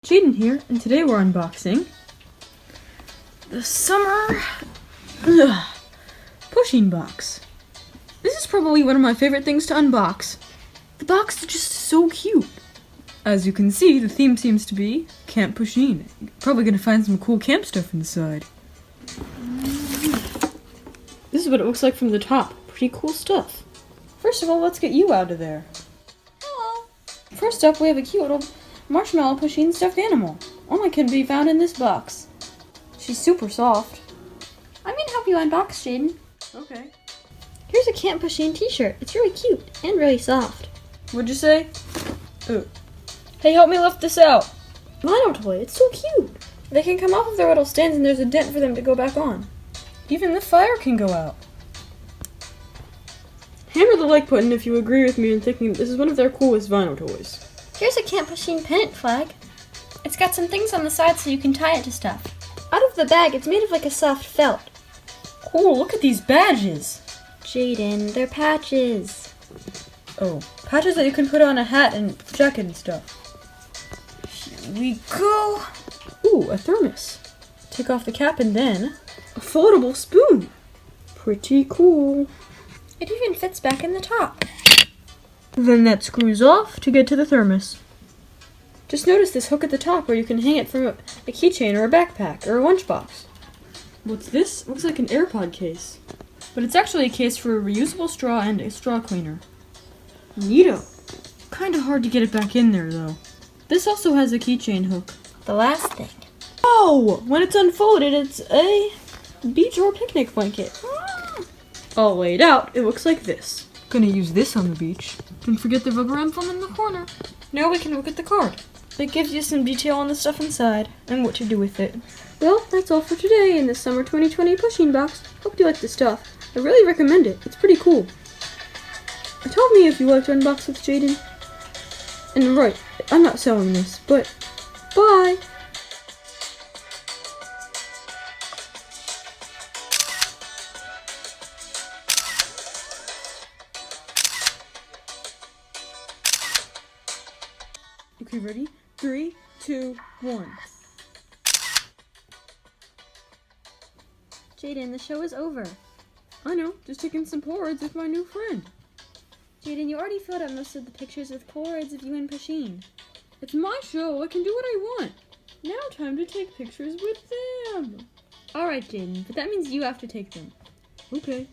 Jaden here, and today we're unboxing the summer Pusheen box. This is probably one of my favorite things to unbox. The box is just so cute. As you can see, the theme seems to be Camp Pusheen. Probably gonna find some cool camp stuff inside. This is what it looks like from the top. Pretty cool stuff. First of all, let's get you out of there. Hello. First up, we have a cute little marshmallow Pusheen stuffed animal. Only can be found in this box. She's super soft. I'm gonna help you unbox, Jaden. Okay. Here's a Camp Pusheen t-shirt. It's really cute and really soft. What'd you say? Oh. Hey, help me lift this out. Vinyl toy. It's so cute. They can come off of their little stands and there's a dent for them to go back on. Even the fire can go out. Hammer the like button if you agree with me in thinking this is one of their coolest vinyl toys. Here's a Camp Pusheen pennant flag. It's got some things on the side so you can tie it to stuff. Out of the bag, it's made of like a soft felt. Cool, look at these badges. Jaden, they're patches. Oh, patches that you can put on a hat and jacket and stuff. Here we go. Ooh, a thermos. Take off the cap and then a foldable spoon. Pretty cool. It even fits back in the top. Then that screws off to get to the thermos. Just notice this hook at the top where you can hang it from a keychain or a backpack or a lunchbox. What's this? Looks like an AirPod case. But it's actually a case for a reusable straw and a straw cleaner. Neato. Kinda hard to get it back in there though. This also has a keychain hook. The last thing. Oh! When it's unfolded, it's a beach or picnic blanket. All laid out, it looks like this. Gonna use this on the beach. Don't forget the rubber emblem in the corner. Now we can look at the card. It gives you some detail on the stuff inside and what to do with it. Well, that's all for today in the Summer 2020 Pusheen box. Hope you like the stuff. I really recommend it. It's pretty cool. Tell me if you like to unbox with Jaden. And right, I'm not selling this, but bye! Okay, ready? 3, 2, 1. Jaden, the show is over. I know, just taking some Polaroids with my new friend. Jaden, you already filled out most of the pictures with Polaroids of you and Pusheen. It's my show, I can do what I want. Now time to take pictures with them. Alright, Jaden, but that means you have to take them. Okay.